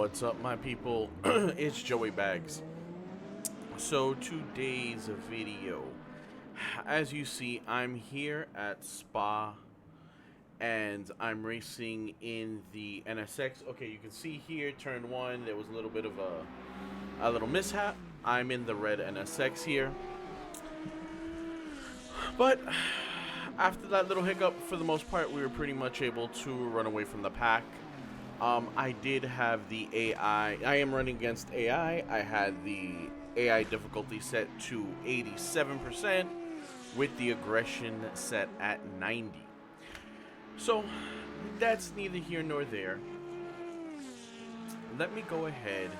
What's up, my people? It's Joey Bags. So, today's video, as you see, I'm here at Spa and I'm racing in the NSX. Okay, you can see here, turn one, there was a little bit of a little mishap. I'm in the red NSX here. But after that little hiccup, for the most part, we were pretty much able to run away from the pack. I did have the AI. I am running against AI. I had the AI difficulty set to 87% with the aggression set at 90. So that's neither here nor there. Let me go ahead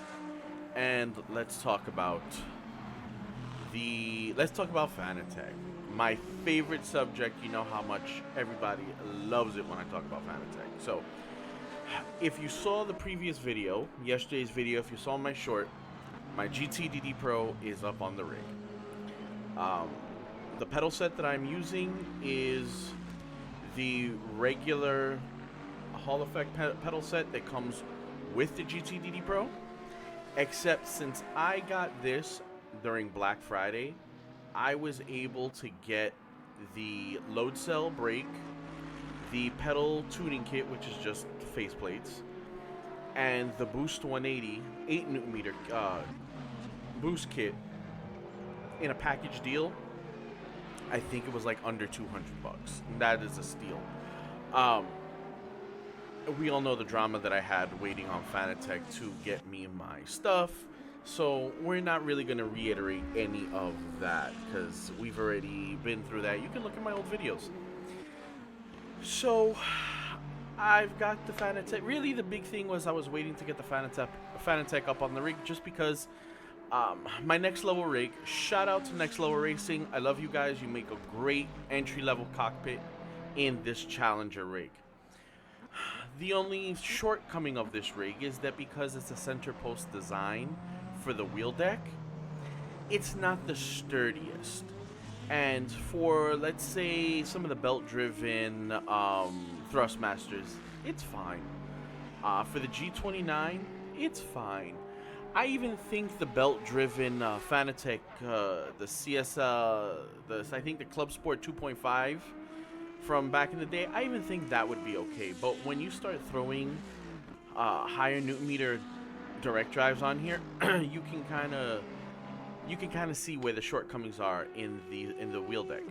and let's talk about Fanatec. My favorite subject. You know how much everybody loves it when I talk about Fanatec. So if you saw the previous video, yesterday's video, if you saw my short, my GTDD Pro is up on the rig. The pedal set that I'm using is the regular Hall Effect pedal set that comes with the GTDD Pro, except since I got this during Black Friday, I was able to get the load cell brake, the pedal tuning kit, which is just faceplates, and the Boost 180 8 Nm boost kit in a package deal. I think it was like under $200. That is a steal. We all know the drama that I had waiting on Fanatec to get me my stuff, so we're not really going to reiterate any of that because we've already been through that. You can look at my old videos. So I've got the Fanatec. Really, the big thing was I was waiting to get the Fanatec up on the rig just because my Next Level rig, shout out to Next Level Racing. I love you guys. You make a great entry-level cockpit in this Challenger rig. The only shortcoming of this rig is that because it's a center post design for the wheel deck, it's not the sturdiest. And for, let's say, some of the belt-driven Thrustmasters, it's fine. For the G29, it's fine. I even think the belt-driven Fanatec, the CSL, I think the Club Sport 2.5 from back in the day, I even think that would be okay. But when you start throwing higher Newton meter direct drives on here, you can kind of see where the shortcomings are in the wheel deck.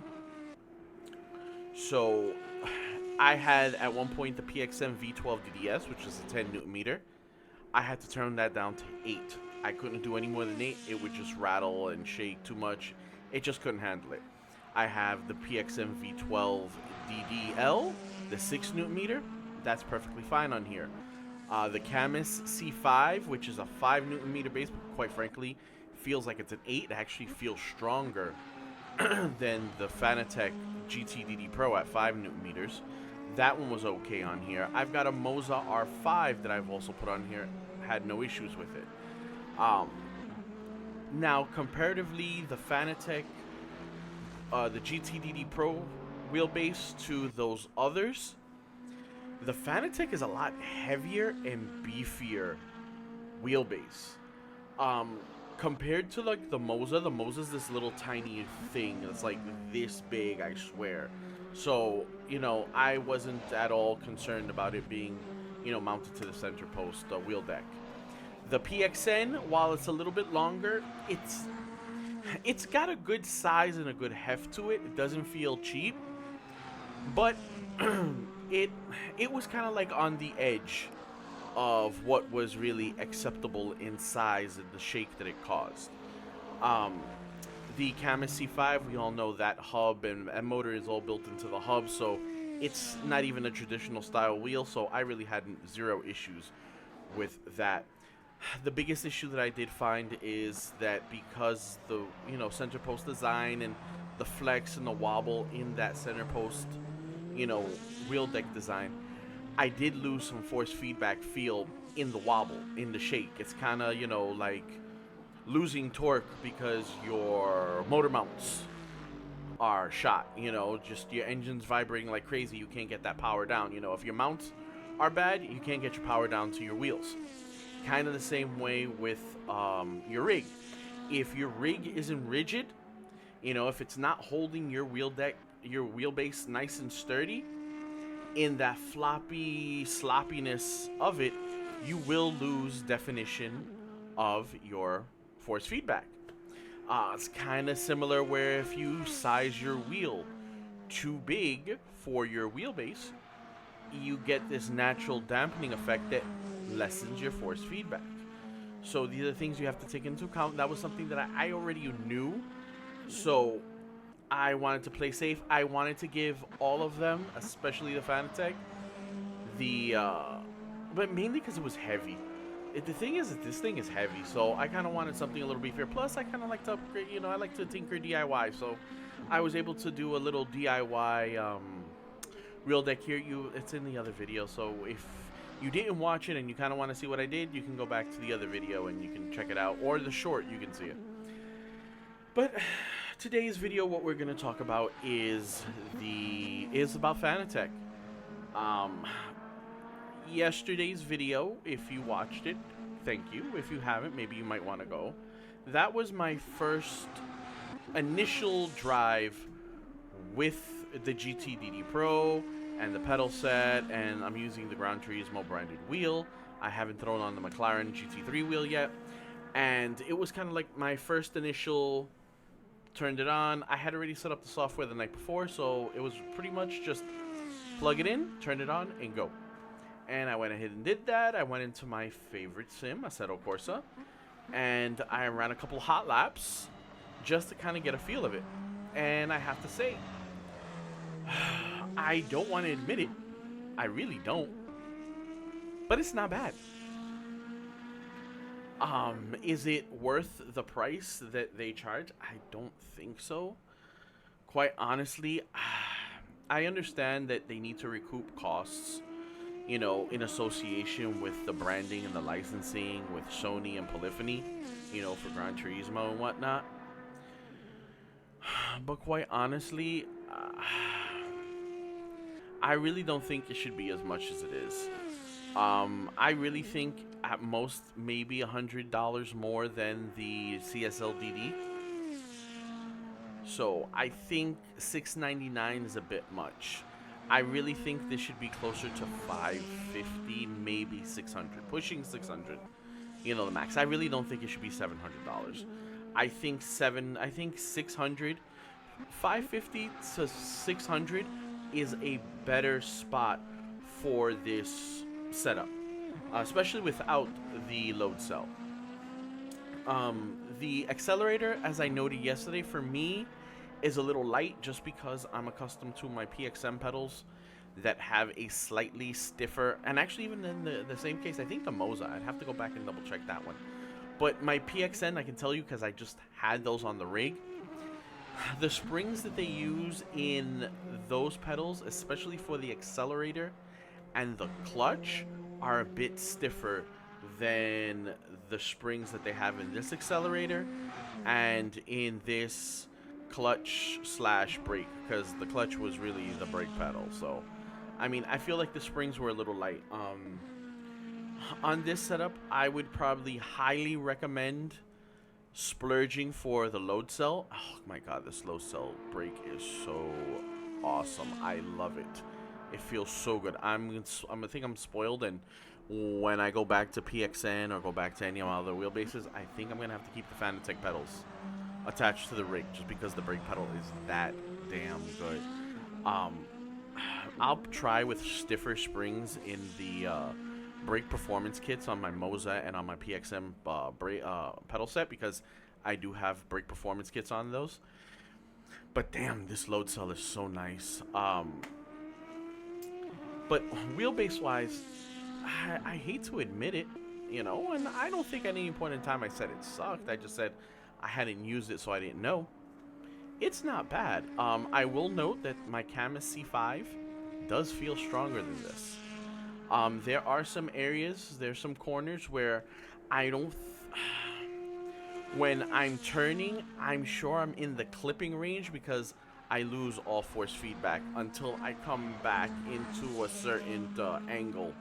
So I had at one point the PXM V12 DDS, which is a 10 Newton meter. I had to turn that down to 8. I couldn't do any more than 8. It would just rattle and shake too much. It just couldn't handle it. I have the PXM V12 DDL, the 6 Newton meter. That's perfectly fine on here. The Camus C5, which is a 5 Newton meter base, but quite frankly, feels like it's an 8. It actually feels stronger than the Fanatec GTDD Pro at 5 Newton meters. That one was okay on here. I've got a Moza R5 that I've also put on here. Had no issues with it. Now, comparatively, the Fanatec, the GTDD Pro wheelbase to those others, the Fanatec is a lot heavier and beefier wheelbase. Compared to like the Moza's this little tiny thing that's like this big, I swear. So, I wasn't at all concerned about it being, mounted to the center post wheel deck. The PXN, while it's a little bit longer, it's got a good size and a good heft to it. It doesn't feel cheap, but it was kind of like on the edge of what was really acceptable in size and the shake that it caused. The Camus C5, we all know that hub and motor is all built into the hub, so it's not even a traditional style wheel, so I really had zero issues with that. The biggest issue that I did find is that because the center post design and the flex and the wobble in that center post wheel deck design, I did lose some force feedback feel in the wobble, in the shake. It's kind of like losing torque because your motor mounts are shot, just your engine's vibrating like crazy. You can't get that power down. If your mounts are bad, you can't get your power down to your wheels. Kind of the same way with your rig. If your rig isn't rigid, if it's not holding your your wheelbase nice and sturdy, in that floppy sloppiness of it, you will lose definition of your force feedback. It's kind of similar where if you size your wheel too big for your wheelbase, you get this natural dampening effect that lessens your force feedback. So these are things you have to take into account. That was something that I already knew. So I wanted to play safe. I wanted to give all of them, especially the Fanatec, but mainly because it was heavy. The thing is that this thing is heavy, so I kind of wanted something a little beefier. Plus, I kind of like to upgrade. I like to tinker DIY, so I was able to do a little DIY real deck here. It's in the other video, so if you didn't watch it and you kind of want to see what I did, you can go back to the other video and you can check it out, or the short, you can see it. But today's video, what we're going to talk about is about Fanatec. Yesterday's video, if you watched it, thank you. If you haven't, maybe you might want to go. That was my first initial drive with the GTDD Pro and the pedal set, and I'm using the Ground Turismo branded wheel. I haven't thrown on the McLaren GT3 wheel yet, and it was kind of like my first initial. Turned it on. I had already set up the software the night before, so it was pretty much just plug it in, turn it on, and go. And I went ahead and did that. I went into my favorite sim, Assetto Corsa, and I ran a couple hot laps just to kind of get a feel of it. And I have to say, I don't want to admit it. I really don't. But it's not bad. Is it worth the price that they charge? I don't think so. Quite honestly, I understand that they need to recoup costs, in association with the branding and the licensing with Sony and Polyphony, for Gran Turismo and whatnot. But quite honestly, I really don't think it should be as much as it is. I really think at most maybe $100 more than the CSL DD. So I think $699 is a bit much. I really think this should be closer to $550, maybe $600, pushing $600. The max. I really don't think it should be $700. I think $600, $550 to $600 is a better spot for this setup, especially without the load cell. The accelerator, as I noted yesterday, for me is a little light just because I'm accustomed to my PXM pedals that have a slightly stiffer, and actually even in the same case, I think the Moza, I'd have to go back and double check that one. But my PXN, I can tell you because I just had those on the rig. The springs that they use in those pedals, especially for the accelerator and the clutch, are a bit stiffer than the springs that they have in this accelerator and in this clutch / brake, because the clutch was really the brake pedal. So I feel like the springs were a little light. On this setup, I would probably highly recommend splurging for the load cell. Oh my god, this load cell brake is so awesome. I love it. It feels so good. I think I'm spoiled, and when I go back to PXN or go back to any other wheelbases, I think I'm gonna have to keep the Fanatec pedals attached to the rig just because the brake pedal is that damn good. I'll try with stiffer springs in the brake performance kits on my Moza and on my PXM pedal set, because I do have brake performance kits on those. But damn, this load cell is so nice. But wheelbase wise, I hate to admit it, and I don't think at any point in time I said it sucked. I just said I hadn't used it, so I didn't know. It's not bad. I will note that my Camus C5 does feel stronger than this. There are some areas, there's some corners where I don't... when I'm turning, I'm sure I'm in the clipping range because I lose all force feedback until I come back into a certain angle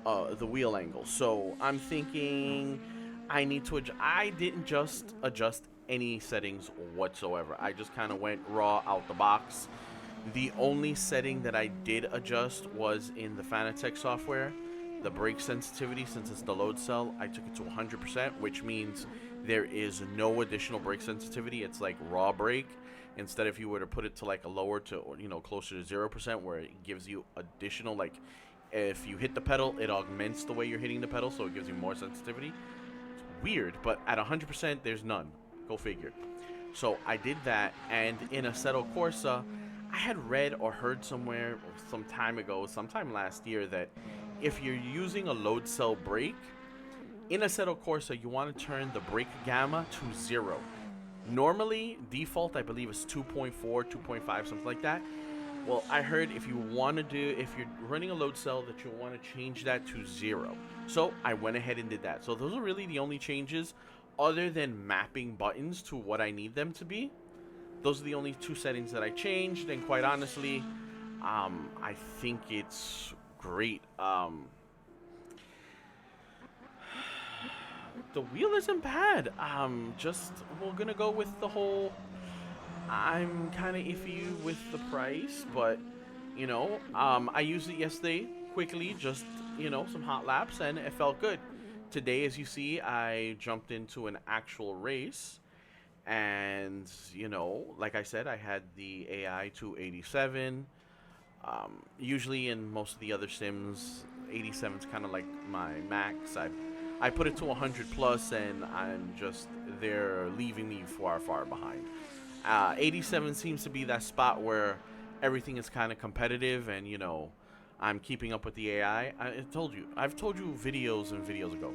the wheel angle. So I'm thinking I need to I didn't just adjust any settings whatsoever. I just kind of went raw out the box. The only setting that I did adjust was in the Fanatec software. The brake sensitivity, since it's the load cell, I took it to 100%, which means there is no additional brake sensitivity. It's like raw brake. Instead, if you were to put it to like a lower to, closer to 0%, where it gives you additional, like, if you hit the pedal, it augments the way you're hitting the pedal, so it gives you more sensitivity. It's weird, but at 100%, there's none. Go figure. So I did that, and in Assetto Corsa, I had read or heard somewhere some time ago, sometime last year, that if you're using a load cell brake, in Assetto Corsa, you want to turn the brake gamma to 0. Normally, default, I believe, is 2.4, 2.5, something like that. Well, I heard if you're running a load cell, that you want to change that to 0. So I went ahead and did that. So those are really the only changes, other than mapping buttons to what I need them to be. Those are the only two settings that I changed, and quite honestly, I think it's great. The wheel isn't bad. Just we're gonna go with the whole. I'm kind of iffy with the price, but I used it yesterday quickly, just some hot laps, and it felt good. Today, as you see, I jumped into an actual race, and like I said, I had the AI to 87. Usually in most of the other sims, 87 is kind of like my max. I put it to 100 plus, and they're leaving me far behind. 87 seems to be that spot where everything is kind of competitive, and I'm keeping up with the AI. I've told you videos and videos ago.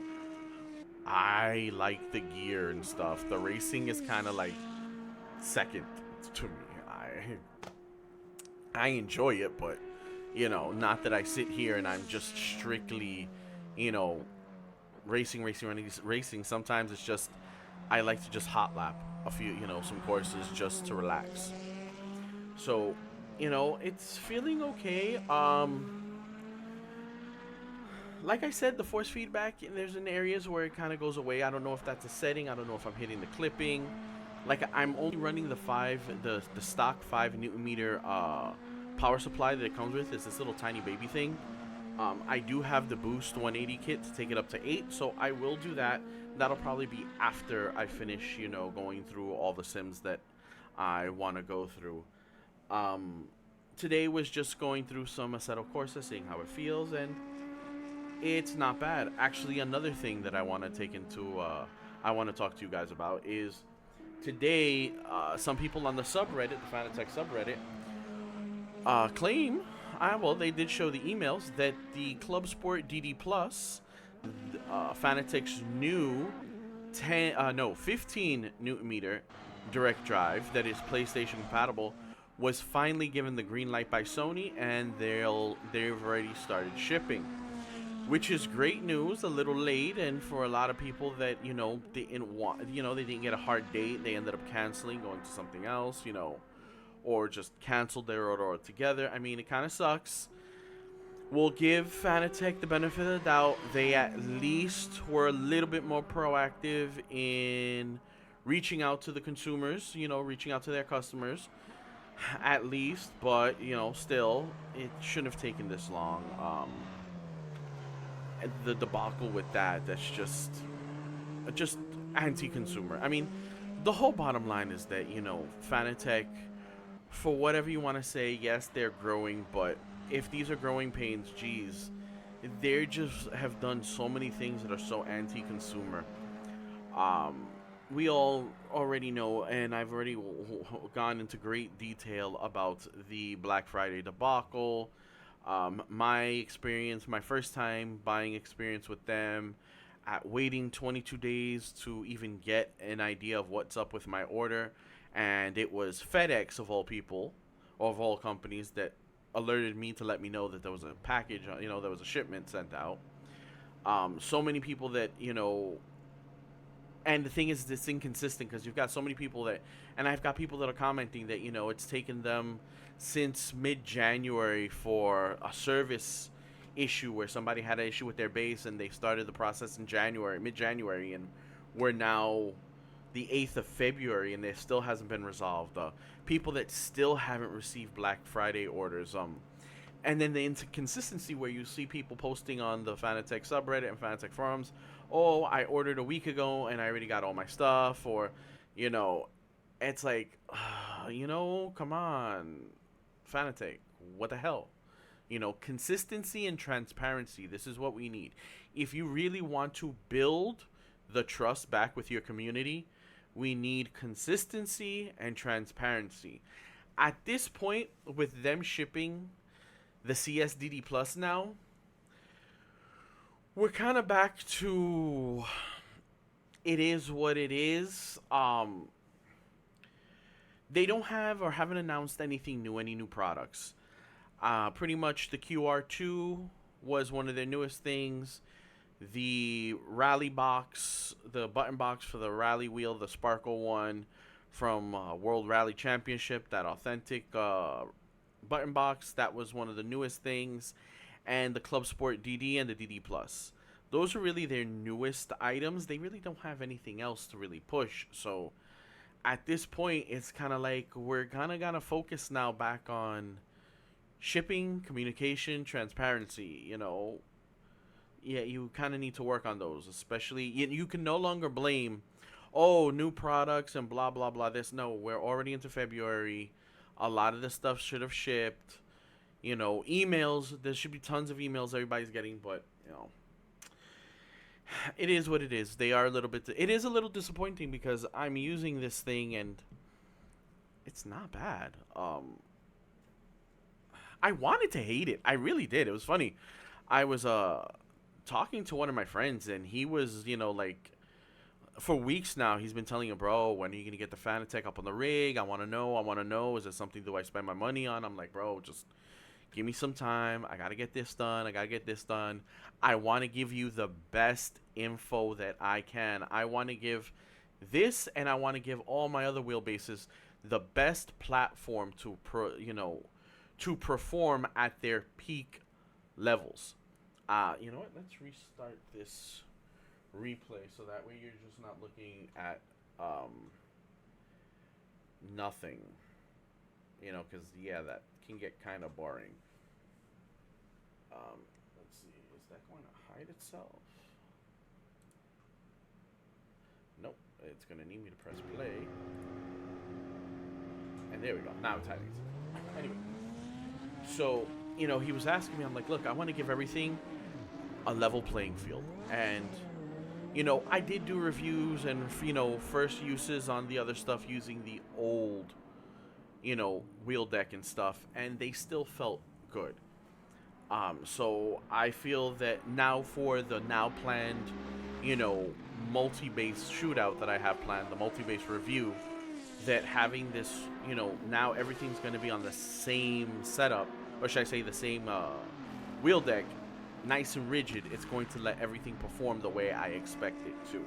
I like the gear and stuff. The racing is kind of like second to me. I enjoy it, but not that I sit here and I'm just strictly, you know, racing. Sometimes it's just I like to just hot lap a few, some courses just to relax. So, it's feeling okay. Like I said, the force feedback, there's in areas where it kind of goes away. I don't know if that's a setting. I don't know if I'm hitting the clipping. Like, I'm only running the stock 5 Newton meter power supply that it comes with. It's this little tiny baby thing. I do have the Boost 180 kit to take it up to 8, so I will do that. That'll probably be after I finish, going through all the sims that I want to go through. Today was just going through some Assetto Corsa, seeing how it feels, and it's not bad. Actually, another thing that I want I want to talk to you guys about is today, some people on the subreddit, the Fanatec subreddit, claim, well, they did show the emails that the Club Sport DD Plus, Fanatec's new 15 Newton meter direct drive that is PlayStation compatible, was finally given the green light by Sony, and they've already started shipping, which is great news. A little late, and for a lot of people that they didn't get a hard date, they ended up canceling, going to something else, or just canceled their order altogether. I mean, it kind of sucks. We'll give Fanatec the benefit of the doubt. They at least were a little bit more proactive in reaching out to the consumers, reaching out to their customers, at least. But, still, it shouldn't have taken this long. The debacle with that's just anti-consumer. I mean, the whole bottom line is that, Fanatec, for whatever you want to say, yes, they're growing, but if these are growing pains, geez, they just have done so many things that are so anti-consumer. We all already know, and I've already gone into great detail about the Black Friday debacle. My first time buying experience with them, at waiting 22 days to even get an idea of what's up with my order. And it was FedEx, of all people, of all companies, that alerted me to let me know that there was a package, there was a shipment sent out. So many people that, and the thing is, it's inconsistent because you've got so many people and I've got people that are commenting that, it's taken them since mid-January for a service issue where somebody had an issue with their base and they started the process in January, mid-January, and we're now the 8th of February and it still hasn't been resolved. People that still haven't received Black Friday orders. And then the inconsistency where you see people posting on the Fanatec subreddit and Fanatec forums, oh, I ordered a week ago and I already got all my stuff, or, you know, it's like, come on, Fanatec, what the hell? Consistency and transparency, this is what we need. If you really want to build the trust back with your community, we need consistency and transparency. At this point, with them shipping the CSDD Plus now, we're kind of back to it is what it is. They don't have or haven't announced anything new, any new products. Pretty much the QR2 was one of their newest things. The rally box, the button box for the rally wheel, the sparkle one from World Rally Championship, that authentic button box, that was one of the newest things. And the Club Sport DD and the DD Plus. Those are really their newest items. They really don't have anything else to really push. So at this point, it's kind of like we're kind of gonna focus now back on shipping, communication, transparency. Yeah, you kind of need to work on those, especially you can no longer blame, oh, new products and blah blah blah this. No, we're already into February. A lot of the stuff should have shipped. Emails, there should be tons of emails everybody's getting, but it is what it is. They are it is a little disappointing because I'm using this thing and it's not bad. I wanted to hate it. I really did. It was funny. I was talking to one of my friends and he was, like, for weeks now, he's been telling him, bro, when are you going to get the Fanatec up on the rig? I want to know. Is it something do I spend my money on? I'm like, bro, just give me some time. I got to get this done. I want to give you the best info that I can. I want to give this and I want to give all my other wheelbases the best platform to perform at their peak levels. You know what? Let's restart this replay so that way you're just not looking at nothing. Because that can get kind of boring. Let's see. Is that going to hide itself? Nope. It's going to need me to press play. And there we go. Now it's hiding itself. Anyway. So, he was asking me, I'm like, look, I want to give everything a level playing field. And, I did do reviews and, first uses on the other stuff using the old, wheel deck and stuff. And they still felt good. So I feel that now for the now planned, multi-base shootout that I have planned, the multi-base review, that having this, now everything's going to be on the same setup, or should I say the same wheel deck, nice and rigid. It's going to let everything perform the way I expect it to.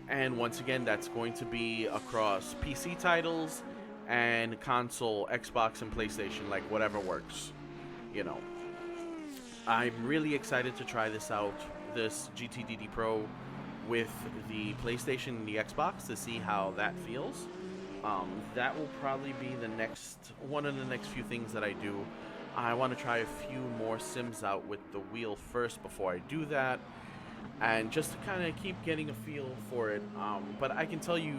And once again, that's going to be across PC titles and console, Xbox and PlayStation, like whatever works. I'm really excited to try this out, this GTDD Pro, with the PlayStation and the Xbox to see how that feels. That will probably be one of the next few things that I do. I want to try a few more sims out with the wheel first before I do that, and just to kind of keep getting a feel for it. But I can tell you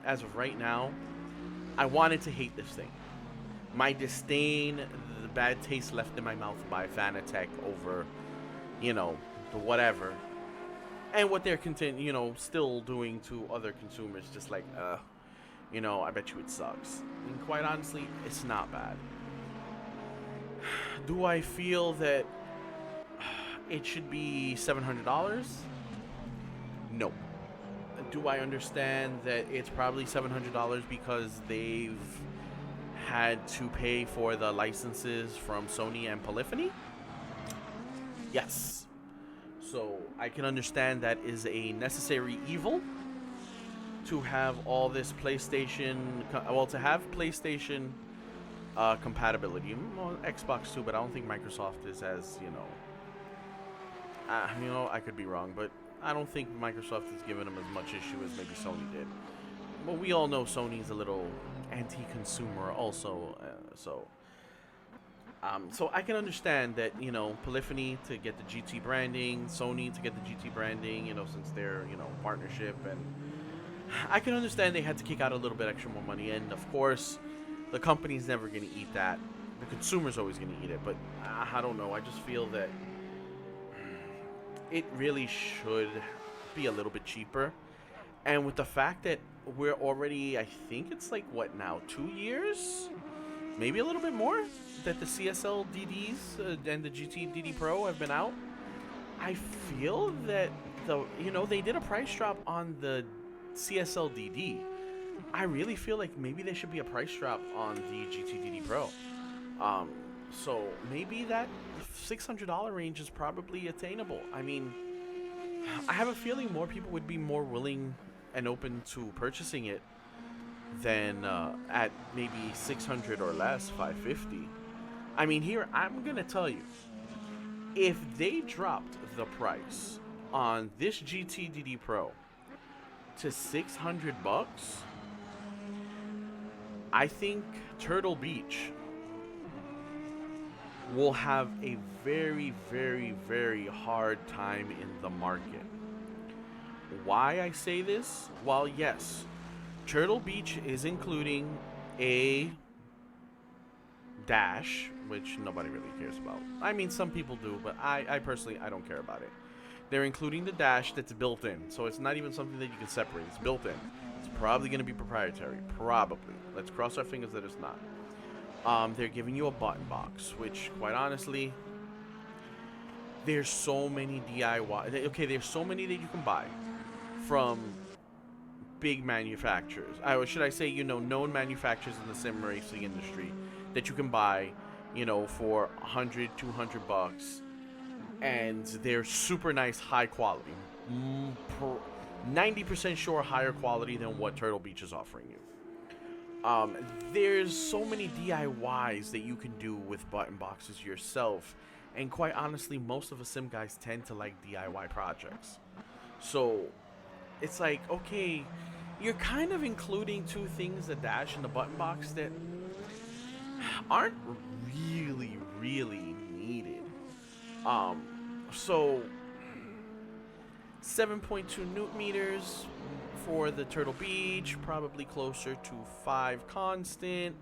as of right now, I wanted to hate this thing. My disdain, the bad taste left in my mouth by Fanatec over, the whatever. And what they're still doing to other consumers, just like, I bet you it sucks. And quite honestly, it's not bad. Do I feel that it should be $700? No. Do I understand that it's probably $700 because they've had to pay for the licenses from Sony and Polyphony? Yes. So I can understand that is a necessary evil to have all this PlayStation, to have PlayStation compatibility. Well, Xbox too, but I don't think Microsoft is as, I could be wrong, but I don't think Microsoft has given them as much issue as maybe Sony did. But we all know Sony's a little anti-consumer also, so I can understand that, Polyphony to get the GT branding, Sony to get the GT branding, since they're, partnership, and I can understand they had to kick out a little bit extra more money, and of course, the company's never going to eat that. The consumer's always going to eat it, but I don't know. I just feel that it really should be a little bit cheaper. And with the fact that we're already, I think it's like, what now, 2 years? Maybe a little bit more that the CSL DDs and the GT DD Pro have been out. I feel that they did a price drop on the CSL DD. I really feel like maybe there should be a price drop on the GT DD Pro. So maybe that $600 range is probably attainable. I mean, I have a feeling more people would be more willing and open to purchasing it than at maybe 600 or less, 550. I mean, here, I'm going to tell you, if they dropped the price on this GT DD Pro to $600, I think Turtle Beach will have a very, very, very hard time in the market. Why I say this? Well, yes, Turtle Beach is including a dash, which nobody really cares about. I mean, some people do, but I personally, I don't care about it. They're including the dash that's built in, so it's not even something that you can separate. It's built in. It's probably going to be proprietary. Probably. Let's cross our fingers that it's not. They're giving you a button box, which, quite honestly, there's so many DIY. Okay, there's so many that you can buy from big manufacturers. Should I say, known manufacturers in the sim racing industry that you can buy, for $100, $200, and they're super nice, high quality. 90% sure higher quality than what Turtle Beach is offering you. There's so many DIYs that you can do with button boxes yourself, and quite honestly, most of the sim guys tend to like DIY projects. So it's like, okay, you're kind of including two things, the dash and the button box, that aren't really, really needed. So 7.2 newton meters for the Turtle Beach, probably closer to 5 constant.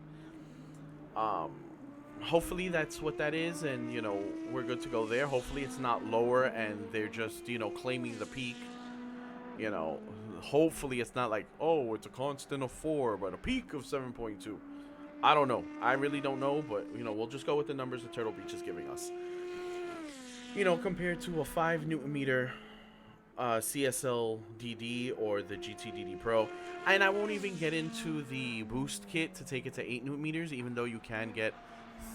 Hopefully that's what that is, and we're good to go there. Hopefully it's not lower and they're just claiming the peak. Hopefully it's not like, oh, it's a constant of 4 but a peak of 7.2. I don't know. I really don't know, but we'll just go with the numbers that Turtle Beach is giving us. Compared to a 5 newton meter CSL DD or the GT DD Pro. And I won't even get into the boost kit to take it to 8 newton meters, even though you can get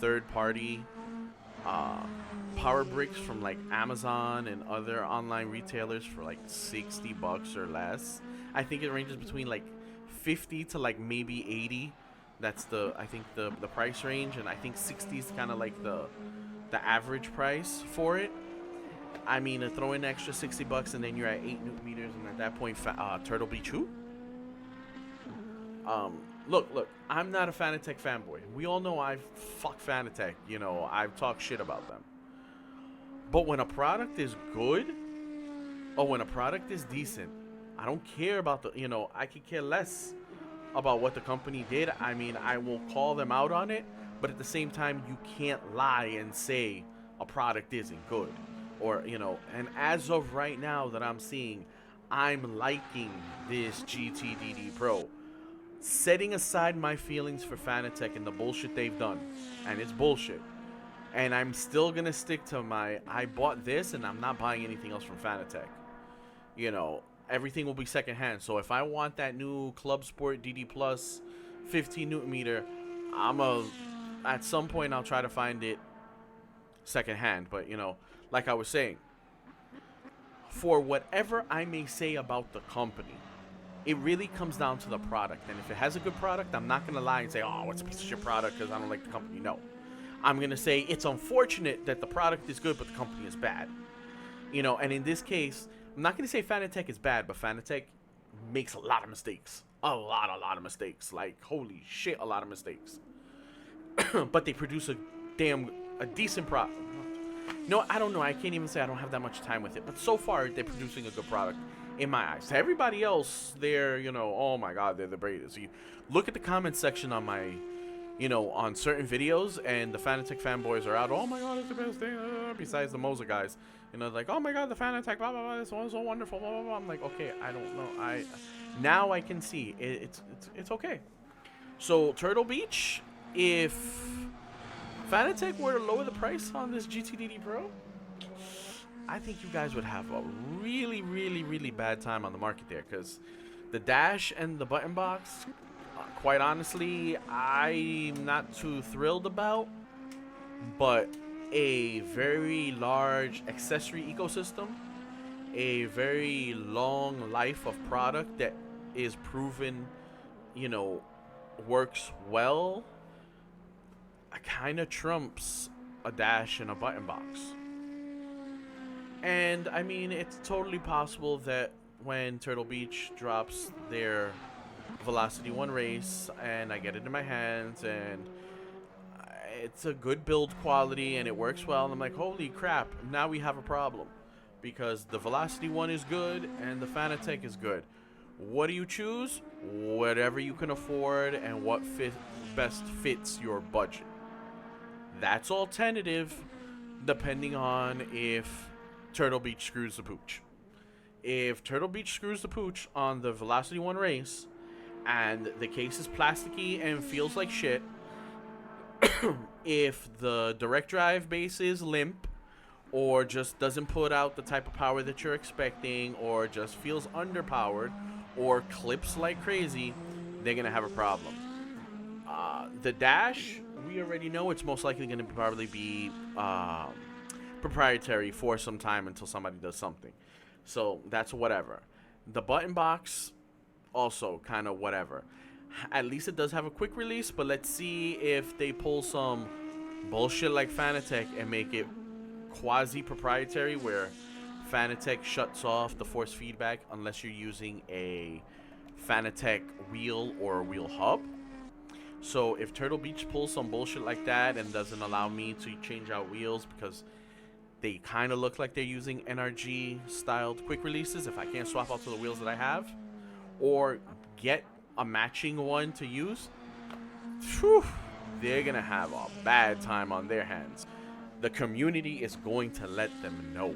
third-party power bricks from like Amazon and other online retailers for like $60 or less. I think it ranges between like 50 to like maybe 80. That's the price range, and I think 60 is kind of like the average price for it. I mean, throw in an extra $60 and then you're at 8 newton meters, and at that point, Turtle Beach who? Look, I'm not a Fanatec fanboy. We all know I fuck Fanatec. I've talked shit about them. But when a product is good, or when a product is decent, I don't care about I could care less about what the company did. I mean, I will call them out on it, but at the same time, you can't lie and say a product isn't good. Or, and as of right now that I'm seeing, I'm liking this GTDD Pro. Setting aside my feelings for Fanatec and the bullshit they've done, and it's bullshit, and I'm still gonna stick to I bought this and I'm not buying anything else from Fanatec. Everything will be secondhand. So if I want that new Club Sport DD Plus 15 newton meter, at some point I'll try to find it secondhand. But like I was saying, for whatever I may say about the company, It really comes down to the product. And if it has a good product, I'm not going to lie and say, oh, it's a piece of shit product because I don't like the company. No. I'm going to say it's unfortunate that the product is good, but the company is bad. You know, and in this case, I'm not going to say Fanatec is bad, but Fanatec makes a lot of mistakes. A lot of mistakes. Like, holy shit, a lot of mistakes. But they produce a decent product. No, I don't know. I can't even say I don't have that much time with it. But so far, they're producing a good product in my eyes. To everybody else, they're, you know, oh my God, they're the greatest. You look at the comment section on my, you know, on certain videos, and the Fanatec fanboys are out, oh my God, it's the best thing, besides the Moza guys. You know, like, oh my God, the Fanatec, blah, blah, blah, this one's so wonderful, blah, blah, blah. I'm like, okay, I don't know. Now I can see. It's okay. So, Turtle Beach, if Fanatec were to lower the price on this GTDD Pro, I think you guys would have a really bad time on the market there, because the dash and the button box, quite honestly, I'm not too thrilled about, but a very large accessory ecosystem, a very long life of product that is proven, you know, works well, kind of trumps a dash and a button box. And I mean, it's totally possible that when Turtle Beach drops their Velocity 1 race and I get it in my hands and it's a good build quality and it works well, and I'm like, holy crap, now we have a problem, because the Velocity 1 is good and the Fanatec is good. What do you choose? Whatever you can afford and what best fits your budget. That's all tentative, depending on if Turtle Beach screws the pooch. If Turtle Beach screws the pooch on the Velocity 1 race and the case is plasticky and feels like shit, if the direct drive base is limp or just doesn't put out the type of power that you're expecting or just feels underpowered or clips like crazy, they're going to have a problem. The dash, we already know it's most likely going to probably be proprietary for some time until somebody does something. So that's whatever. The button box, also kind of whatever. At least it does have a quick release, but let's see if they pull some bullshit like Fanatec and make it quasi-proprietary, where Fanatec shuts off the force feedback unless you're using a Fanatec wheel or a wheel hub. So if Turtle Beach pulls some bullshit like that and doesn't allow me to change out wheels because they kind of look like they're using NRG styled quick releases, if I can't swap out to the wheels that I have or get a matching one to use, whew, they're gonna have a bad time on their hands. The community is going to let them know.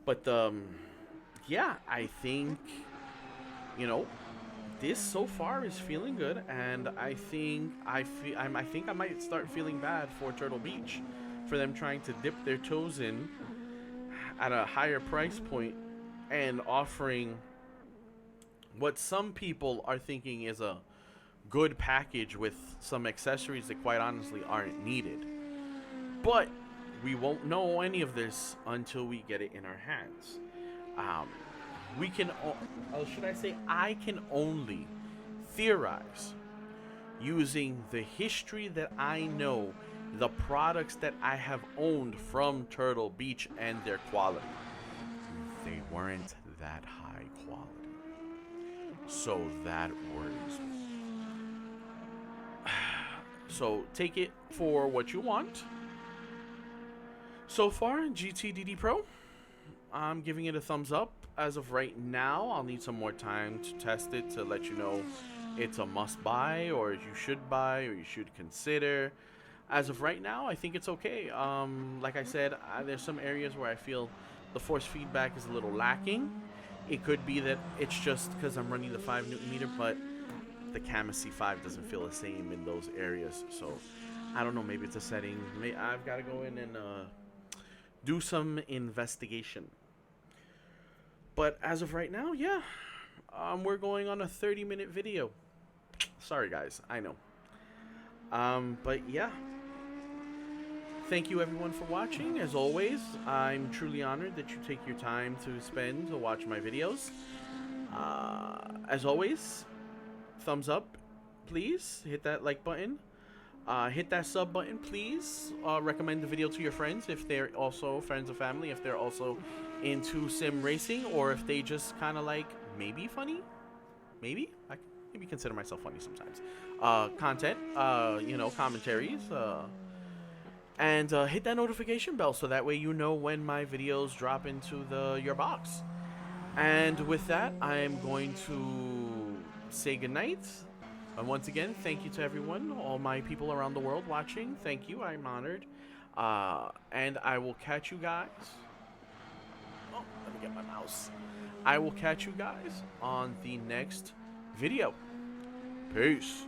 But yeah, I think, you know, this so far is feeling good, and I think I might start feeling bad for Turtle Beach, for them trying to dip their toes in at a higher price point and offering what some people are thinking is a good package with some accessories that quite honestly aren't needed. But we won't know any of this until we get it in our hands. We can, should I say, I can only theorize using the history that I know, the products that I have owned from Turtle Beach and their quality. They weren't that high quality. So that worries me. So take it for what you want. So far, GTDD Pro, I'm giving it a thumbs up. As of right now, I'll need some more time to test it to let you know it's a must buy, or you should buy, or you should consider. As of right now, I think it's okay. Like I said, there's some areas where I feel the force feedback is a little lacking. It could be that it's just because I'm running the 5 Newton meter, but the Kama C5 doesn't feel the same in those areas. So I don't know, maybe it's a setting. I've got to go in and do some investigation. But as of right now, yeah, we're going on a 30-minute video. Sorry, guys, I know. But yeah, Thank you everyone for watching. As always, I'm truly honored that you take your time to spend to watch my videos. As always, thumbs up, please. Hit that like button. Hit that sub button, please. Recommend the video to your friends if they're also friends of family, if they're also into sim racing, or if they just kind of like maybe funny. Maybe I maybe consider myself funny sometimes. Content, commentaries. And hit that notification bell so that way you know when my videos drop into your box. And with that, I am going to say goodnight. And once again, thank you to everyone, all my people around the world watching. Thank you, I'm honored. And I will catch you guys. Oh, let me get my mouse. I will catch you guys on the next video. Peace.